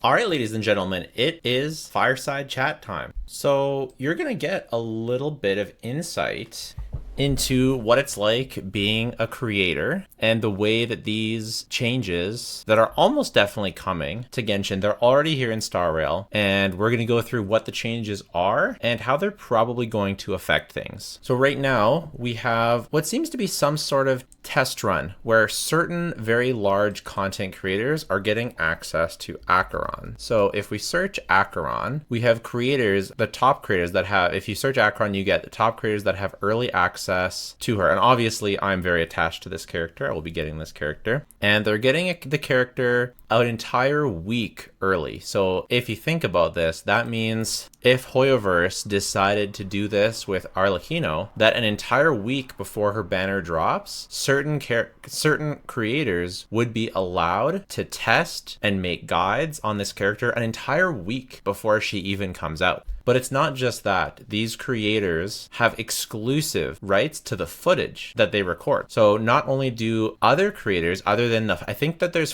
All right, ladies and gentlemen, it is fireside chat time. So you're going to get a little bit of insight into what it's like being a creator and the way that these changes that are almost definitely coming to Genshin, they're already here in Star Rail, and we're going to go through what the changes are and how they're probably going to affect things. So right now we have what seems to be some sort of test run where certain very large content creators are getting access to Acheron. So if we search Acheron, we have creators, the top creators that have, if you search Acheron, you get the top creators that have early access to her. And obviously I'm very attached to this character. I will be getting this character, and they're getting the character an entire week early. So if you think about this, that means if Hoyoverse decided to do this with Arlecchino, that an entire week before her banner drops, certain creators would be allowed to test and make guides on this character an entire week before she even comes out. But it's not just that. These creators have exclusive rights to the footage that they record. So not only do other creators, other than I think that there's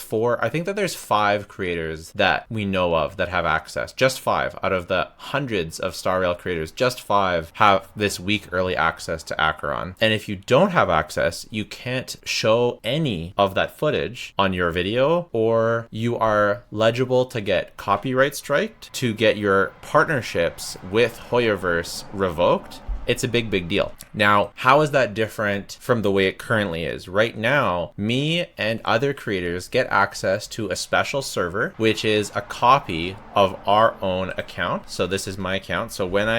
5 creators that we know of that have access. Just 5 out of the hundreds of Star Rail creators, just 5 have this week early access to Acheron. And if you don't have access, you can't show any of that footage on your video, or you are legible to get copyright striked, to get your partnerships with Hoyoverse revoked. It's a big deal. Now, how is that different from the way it currently is? Right now, me and other creators get access to a special server, which is a copy of our own account. So this is my account. So when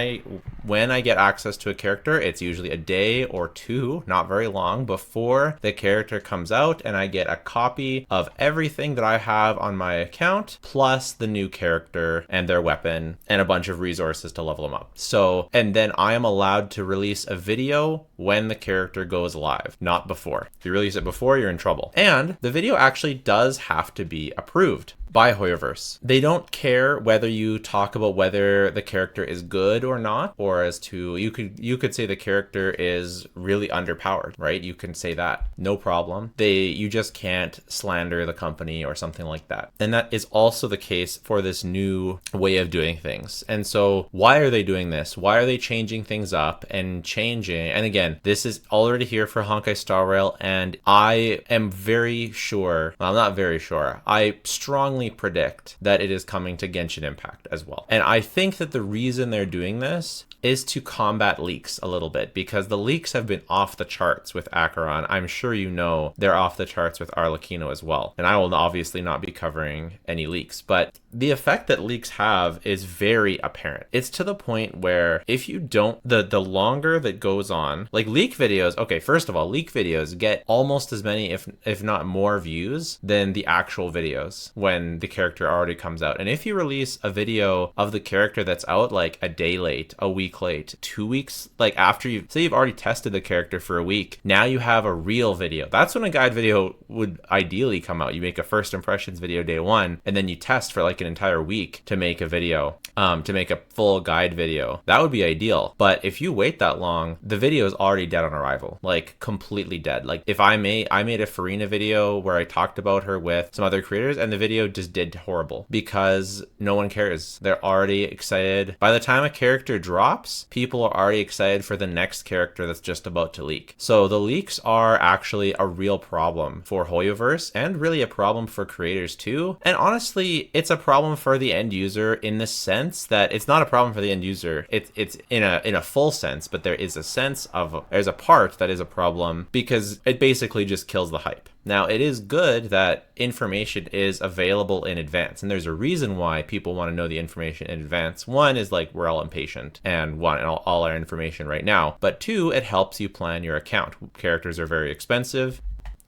I get access to a character, it's usually a day or 2, not very long, before the character comes out, and I get a copy of everything that I have on my account, plus the new character and their weapon and a bunch of resources to level them up. So, and then I am allowed to release a video when the character goes live, not before. If you release it before, you're in trouble. And the video actually does have to be approved by Hoyoverse. They don't care whether you talk about whether the character is good or not, or as to, you could say the character is really underpowered, right? You can say that, no problem. You just can't slander the company or something like that. And that is also the case for this new way of doing things. And so why are they doing this? Why are they changing things up and changing? And again, this is already here for Honkai Star Rail, and I am very sure, well, I'm not very sure, I strongly predict that it is coming to Genshin Impact as well. And I think that the reason they're doing this is to combat leaks a little bit, because the leaks have been off the charts with Acheron. I'm sure you know they're off the charts with Arlecchino as well. And I will obviously not be covering any leaks, but the effect that leaks have is very apparent. It's to the point where if you don't, the longer that goes on, like leak videos, okay, first of all, leak videos get almost as many, if not more views than the actual videos when the character already comes out. And if you release a video of the character that's out like a day late, a week late, 2 weeks, like after you've already tested the character for a week, now you have a real video. That's when a guide video would ideally come out. You make a first impressions video day 1, and then you test for like an entire week to make a video, to make a full guide video. That would be ideal. But if you wait that long, the video is already dead on arrival, like completely dead. Like if I made a Farina video where I talked about her with some other creators, and the video just did horrible because no one cares. They're already excited. By the time a character drops, people are already excited for the next character that's just about to leak. So the leaks are actually a real problem for Hoyoverse, and really a problem for creators too. And honestly, it's a problem for the end user in the sense that it's not a problem for the end user. It's in a full sense, but there is a sense of, there's a part that is a problem because it basically just kills the hype. Now, it is good that information is available in advance, and there's a reason why people want to know the information in advance. One is like we're all impatient and want all our information right now, but 2, it helps you plan your account. Characters are very expensive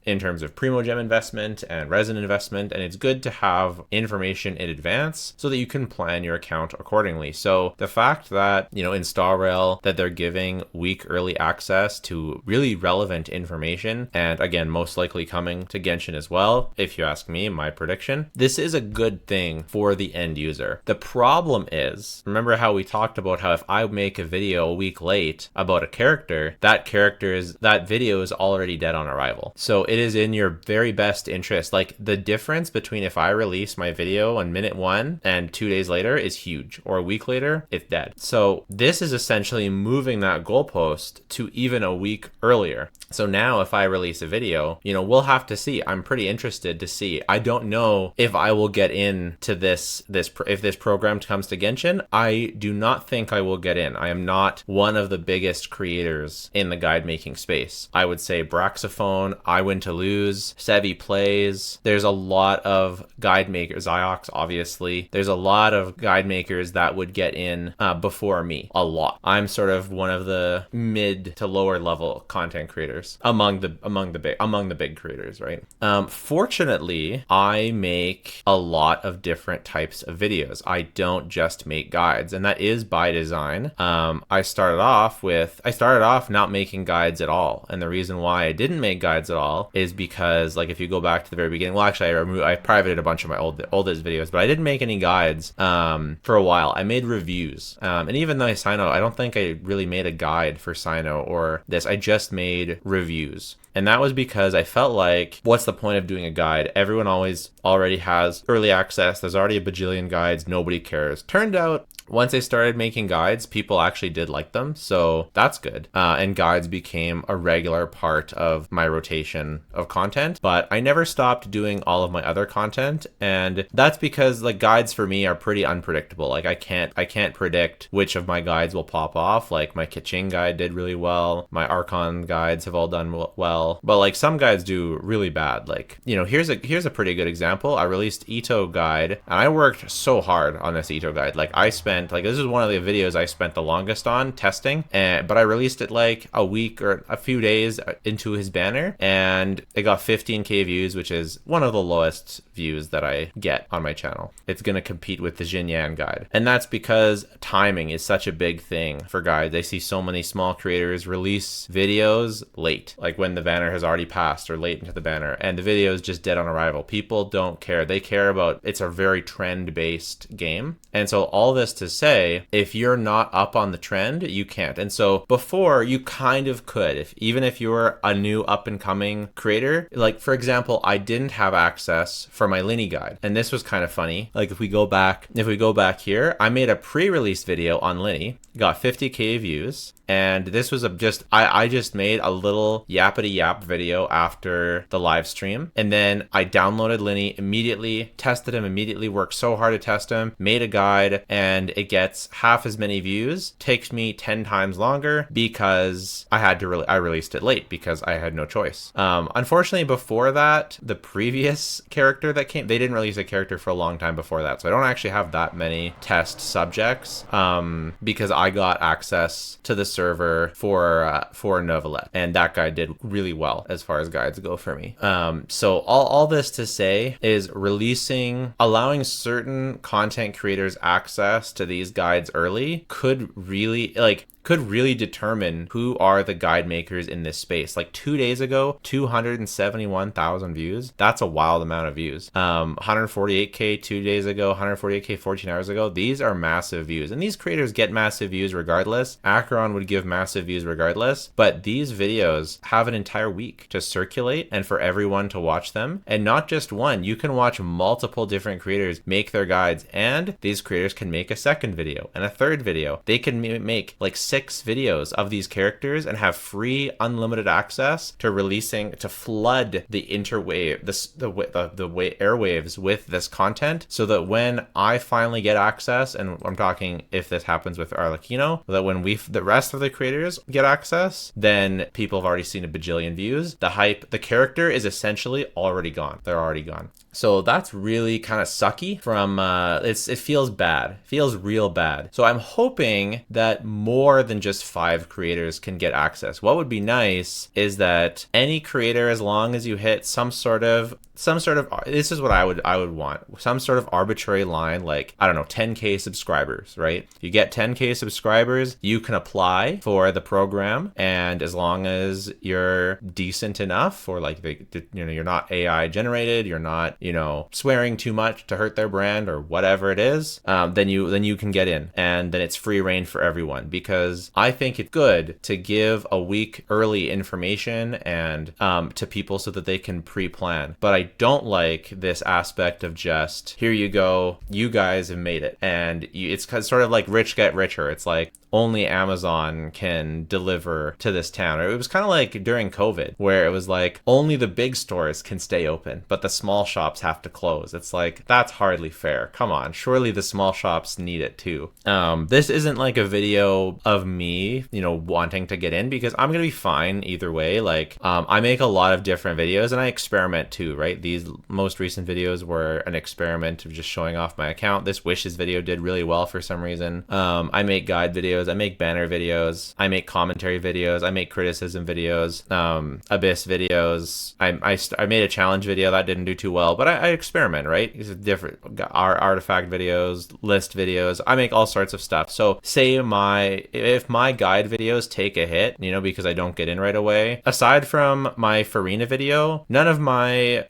in terms of Primogem investment and resin investment, and it's good to have information in advance so that you can plan your account accordingly. So the fact that, you know, in Star Rail that they're giving week early access to really relevant information, and again, most likely coming to Genshin as well, if you ask me, my prediction, this is a good thing for the end user. The problem is, remember how we talked about how if I make a video a week late about a character, that video is already dead on arrival. So it it is in your very best interest. Like the difference between if I release my video on minute 1 and 2 days later is huge, or a week later, it's dead. So this is essentially moving that goalpost to even a week earlier. So now if I release a video, you know, we'll have to see. I'm pretty interested to see. I don't know if I will get into this if this program comes to Genshin. I do not think I will get in. I am not one of the biggest creators in the guide making space. I would say Braxophone, I Win to Lose, Sevi Plays. There's a lot of guide makers, Ziox obviously. There's a lot of guide makers that would get in before me. A lot. I'm sort of one of the mid to lower level content creators among the big creators, right? Fortunately, I make a lot of different types of videos. I don't just make guides, and that is by design. I started off not making guides at all, and the reason why I didn't make guides at all is because, like, if you go back to the very beginning, well, actually, I privated a bunch of my oldest videos, but I didn't make any guides for a while. I made reviews, and even though I don't think I really made a guide for Sino or this. I just made reviews. And that was because I felt like, what's the point of doing a guide? Everyone already has early access. There's already a bajillion guides. Nobody cares. Turned out, once I started making guides, people actually did like them. So that's good. And guides became a regular part of my rotation of content. But I never stopped doing all of my other content. And that's because, like, guides for me are pretty unpredictable. Like, I can't predict which of my guides will pop off. Like, my Kaching guide did really well. My Archon guides have all done well. But like some guides do really bad. Like, you know, here's a pretty good example. I released Ito guide, and I worked so hard on this Ito guide. Like, this is one of the videos I spent the longest on testing, but I released it like a week or a few days into his banner, and it got 15k views, which is one of the lowest views that I get on my channel. It's going to compete with the Xinyan guide, and that's because timing is such a big thing for guides. I see so many small creators release videos late, like when the banner has already passed or late into the banner, and the video is just dead on arrival. People don't care. They care about, it's a very trend-based game. And so all this to say, if you're not up on the trend, you can't. And so before, you kind of could, even if you were a new up-and-coming creator. Like, for example, I didn't have access for my Linny guide, and this was kind of funny. Like, if we go back here, I made a pre-release video on Linny, got 50k views, and this was I just made a little yappity yap video after the live stream, and then I downloaded Linny immediately, tested him immediately, worked so hard to test him, made a guide, and it gets half as many views. Takes me 10 times longer because I released it late because I had no choice. Unfortunately, before that, the previous character that came, they didn't release a character for a long time before that, so I don't actually have that many test subjects because I got access to the server for Novelet, and that guy did really well as far as guides go for me. So all this to say is allowing certain content creators access to these guides early could really determine who are the guide makers in this space. Like 2 days ago, 271,000 views. That's a wild amount of views. 148k 2 days ago, 148k 14 hours ago. These are massive views, and these creators get massive views regardless. Acheron would give massive views regardless, but these videos have an entire week to circulate and for everyone to watch them. And not just one, you can watch multiple different creators make their guides, and these creators can make a second video and a third video. They can make like 6 videos of these characters and have free unlimited access to flood the interwave, the airwaves with this content, so that when I finally get access, and I'm talking if this happens with Arlecchino, that when the rest of the creators get access, then people have already seen a bajillion views. The hype, the character is essentially already gone. They're already gone. So that's really kind of sucky from, it feels bad. It feels real bad. So I'm hoping that more than just 5 creators can get access. What would be nice is that any creator, as long as you hit some sort of some sort of, this is what I would want, some sort of arbitrary line, like, I don't know, 10K subscribers, right? You get 10K subscribers, you can apply for the program, and as long as you're decent enough, or like you're not AI generated, you're not swearing too much to hurt their brand or whatever it is, then you can get in, and then it's free reign for everyone. Because I think it's good to give a week early information and to people so that they can pre-plan. But I don't like this aspect of just, here you go, you guys have made it, and it's sort of like rich get richer. It's like only Amazon can deliver to this town. Or it was kind of like during COVID, where it was like only the big stores can stay open, but the small shops have to close. It's like, that's hardly fair. Come on, surely the small shops need it too. This isn't like a video of me, wanting to get in, because I'm gonna be fine either way. Like, I make a lot of different videos and I experiment too, right? These most recent videos were an experiment of just showing off my account. This wishes video did really well for some reason. I make guide videos, I make banner videos, I make commentary videos, I make criticism videos, Abyss videos. I made a challenge video that didn't do too well, but I experiment, right? These are different artifact videos, list videos. I make all sorts of stuff. So say if my guide videos take a hit, because I don't get in right away, aside from my Farina video, none of my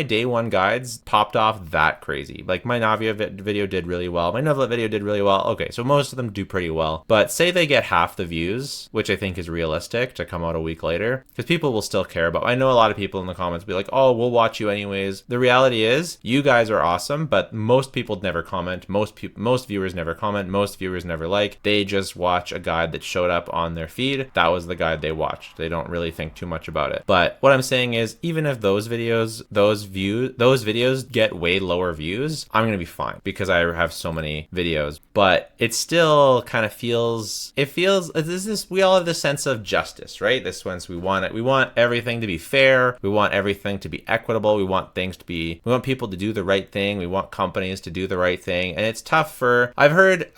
day one guides popped off that crazy. Like my Navia video did really well, my Novlet video did really well. Okay, so most of them do pretty well, but say they get half the views, which I think is realistic to come out a week later, because people will still care about. I know a lot of people in the comments be like, oh, we'll watch you anyways. The reality is, you guys are awesome, but most people never comment. Most viewers never comment. Most viewers never like. They just watch a guide that showed up on their feed. That was the guide they watched. They don't really think too much about it. But what I'm saying is, even if those videos get way lower views, I'm gonna be fine because I have so many videos. But it still kind of feels, we all have this sense of justice, right? This sense we want everything to be fair. We want everything to be equitable. We want people to do the right thing. We want companies to do the right thing. And it's tough for, I've heard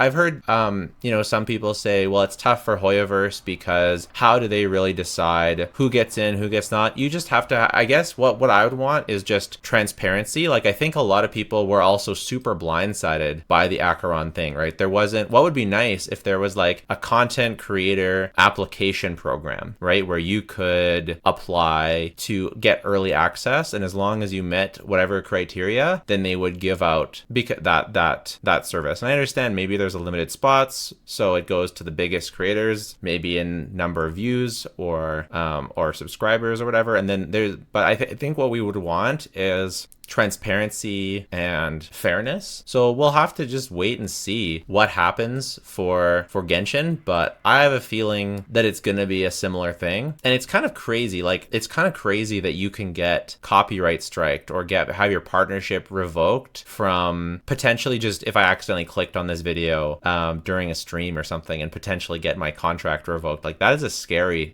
some people say, well, it's tough for Hoyoverse because how do they really decide who gets in, who gets not? You just have to, I guess what I would want is just transparency. Like, I think a lot of people were also super blindsided by the Acheron thing, right? What would be nice if there was like a content creator application program, right? Where you could apply to get early access, and as long as you met whatever criteria, then they would give out that service. And I understand maybe there's a limited spots, so it goes to the biggest creators, maybe in number of views or subscribers or whatever. And then I think what we would want is transparency and fairness. So we'll have to just wait and see what happens for Genshin, but I have a feeling that it's going to be a similar thing. And it's kind of crazy. Like, it's kind of crazy that you can get copyright striked or have your partnership revoked from potentially just, if I accidentally clicked on this video during a stream or something, and potentially get my contract revoked. Like, that's a scary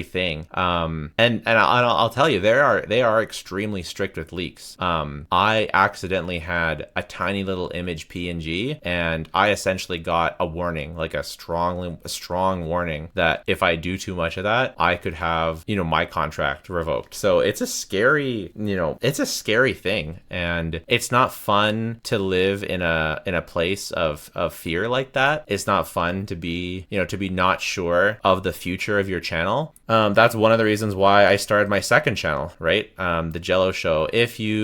thing. And I'll tell you, they are extremely strict with leaks. I accidentally had a tiny little image PNG, and I essentially got a warning, like a strong warning that if I do too much of that, I could have, my contract revoked. So it's a scary thing, and it's not fun to live in a place of fear like that. It's not fun to be not sure of the future of your channel. That's one of the reasons why I started my second channel, right? The Jello Show.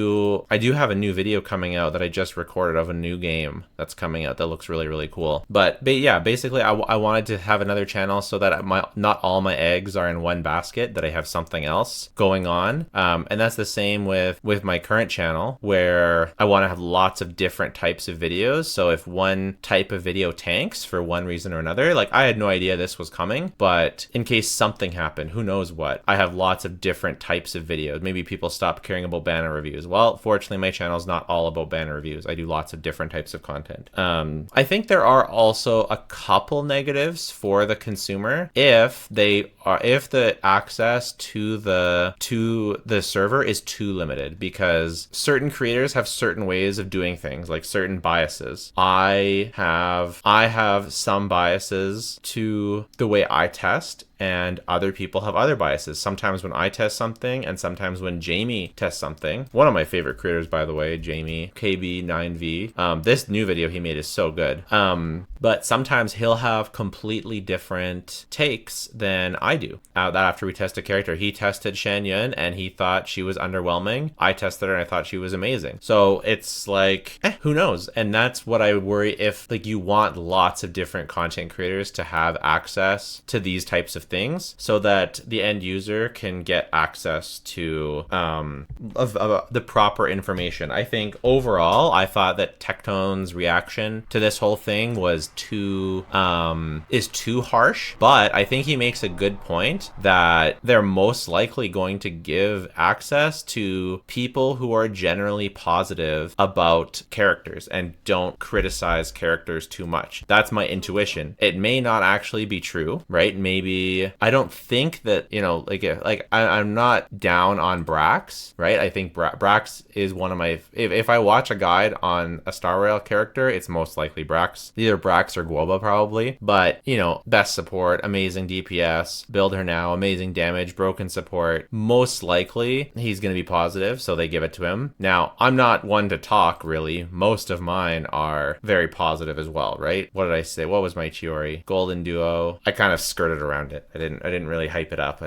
I do have a new video coming out that I just recorded of a new game that's coming out that looks really, really cool. But yeah, basically I wanted to have another channel so that not all my eggs are in one basket, that I have something else going on. And that's the same with my current channel, where I want to have lots of different types of videos. So if one type of video tanks for one reason or another, like, I had no idea this was coming, but in case something happened, who knows what, I have lots of different types of videos. Maybe people stop caring about banner reviews. Well, fortunately, my channel is not all about banner reviews. I do lots of different types of content. I think there are also a couple negatives for the consumer if the access to the server is too limited, because certain creators have certain ways of doing things, like certain biases. I have some biases to the way I test, and other people have other biases. Sometimes when I test something and sometimes when Jamie tests something. One of my favorite creators, by the way, Jamie, KB9V. This new video he made is so good. But sometimes he'll have completely different takes than I do. That after we test a character, he tested Shan Yun and he thought she was underwhelming. I tested her and I thought she was amazing. So it's like, who knows? And that's what I worry if like you want lots of different content creators to have access to these types of things so that the end user can get access to the proper information. I think overall, I thought that Tectone's reaction to this whole thing was too harsh, but I think he makes a good point that they're most likely going to give access to people who are generally positive about characters and don't criticize characters too much. That's my intuition. It may not actually be true, right? Maybe I don't think that, I'm not down on Brax, right? I think Brax is one of my, if I watch a guide on a Star Rail character, it's most likely Brax, either Brax or Guoba probably, but best support, amazing DPS, build her now, amazing damage, broken support, most likely he's going to be positive, so they give it to him. Now, I'm not one to talk really. Most of mine are very positive as well, right? What did I say? What was my Chiori? Golden Duo. I kind of skirted around it. I didn't really hype it up.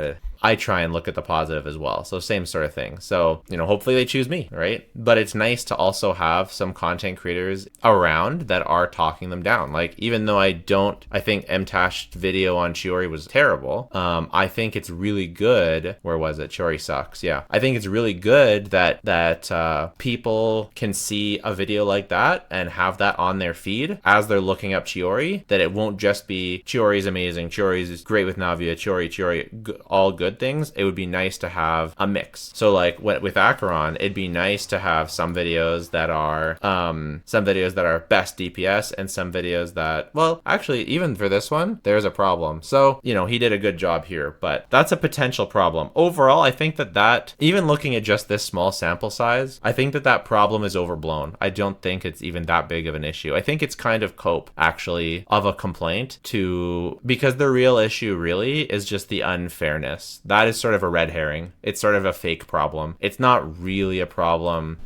I try and look at the positive as well. So same sort of thing. So, hopefully they choose me, right? But it's nice to also have some content creators around that are talking them down. Like, even though I think MTash's video on Chiori was terrible, I think it's really good. Where was it? Chiori sucks. Yeah. I think it's really good that people can see a video like that and have that on their feed as they're looking up Chiori, that it won't just be Chiori's amazing, Chiori's great with Navia, Chiori, all good things. It would be nice to have a mix. So like with Acheron, it'd be nice to have some videos that are best DPS and some videos that, well, actually, even for this one, there's a problem. So, he did a good job here, but that's a potential problem. Overall, I think that even looking at just this small sample size, I think that problem is overblown. I don't think it's even that big of an issue. I think it's kind of cope, actually, of a complaint because the real issue really is just the unfairness. That is sort of a red herring. It's sort of a fake problem. It's not really a problem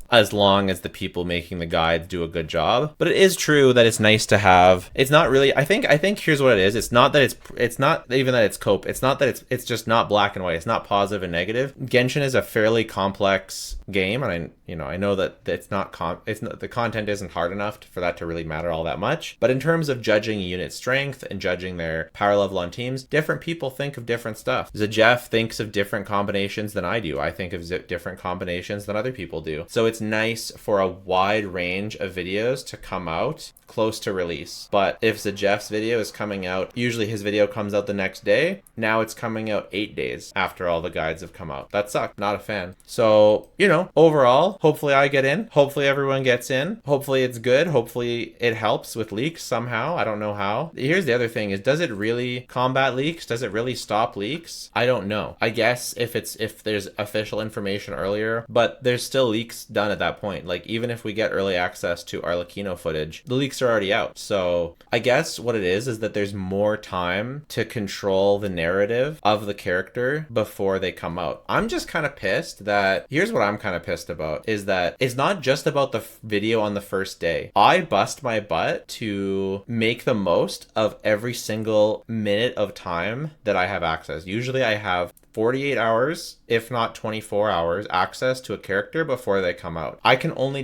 as long as the people making the guides do a good job. But it is true that it's nice to have. It's not really, I think here's what it is. It's not not even that it's cope. It's not that it's just not black and white. It's not positive and negative. Genshin is a fairly complex game, and I know that the content isn't hard enough for that to really matter all that much. But in terms of judging unit strength and judging their power level on teams, different people think of different stuff. Zajef thinks of different combinations than I do. I think of different combinations than other people do. So it's nice for a wide range of videos to come out close to release. But if Zajef's video is coming out, usually his video comes out the next day. Now it's coming out 8 days after all the guides have come out. That sucked. Not a fan. So, overall, hopefully I get in. Hopefully everyone gets in. Hopefully it's good. Hopefully it helps with leaks somehow. I don't know how. Here's the other thing is, does it really combat leaks? Does it really stop leaks? I don't know. I guess if there's official information earlier, but there's still leaks done at that point. Like, even if we get early access to Arlecchino footage, the leaks are already out. So I guess what it is that there's more time to control the narrative of the character before they come out. I'm just kind of pissed that, here's what I'm kind of pissed about, is that it's not just about the video on the first day. I bust my butt to make the most of every single minute of time that I have access. Usually I have 48 hours, if not 24 hours, access to a character before they come out. I can only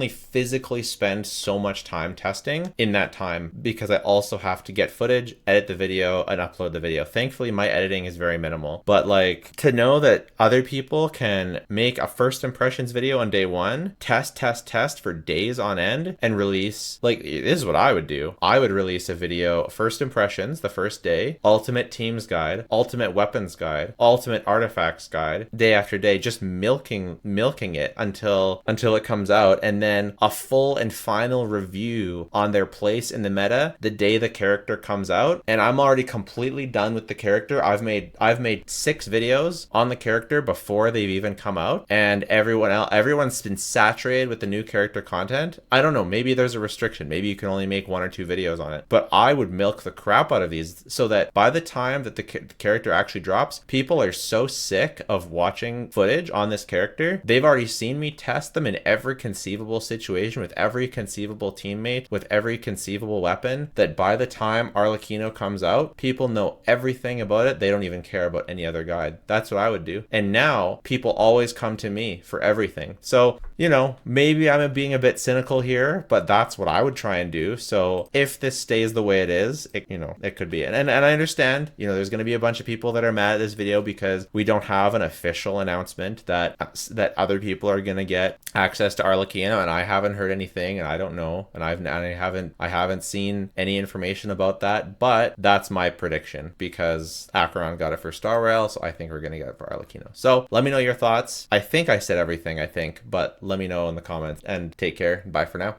physically spend so much time testing in that time because I also have to get footage, edit the video, and upload the video. Thankfully, my editing is very minimal. But like, to know that other people can make a first impressions video on day one, test for days on end, and release, like, this is what I would do. I would release a video, first impressions, the first day, ultimate teams guide, ultimate weapons guide, guide, ultimate artifacts guide, day after day, just milking it until it comes out, and then a full and final review on their place in the meta the day the character comes out. And I'm already completely done with the character. I've made 6 videos on the character before they've even come out, and everyone's been saturated with the new character content. I don't know, maybe there's a restriction, maybe you can only make 1 or 2 videos on it, but I would milk the crap out of these so that by the time that the character actually drops, people are so sick of watching footage on this character. They've already seen me test them in every conceivable situation, with every conceivable teammate, with every conceivable weapon, that by the time Arlecchino comes out, people know everything about it. They don't even care about any other guide. That's what I would do. And now people always come to me for everything. So, you know, maybe I'm being a bit cynical here, but that's what I would try and do. So if this stays the way it is, it could be. And I understand, there's going to be a bunch of people that are mad at this video because we don't have an official announcement that other people are going to get access to Arlecchino, and I haven't heard anything, and I don't know, and I haven't seen any information about that, but that's my prediction because Acheron got it for Star Rail, so I think we're going to get it for Arlecchino. So let me know your thoughts. I think I said everything, but let me know in the comments, and take care. Bye for now.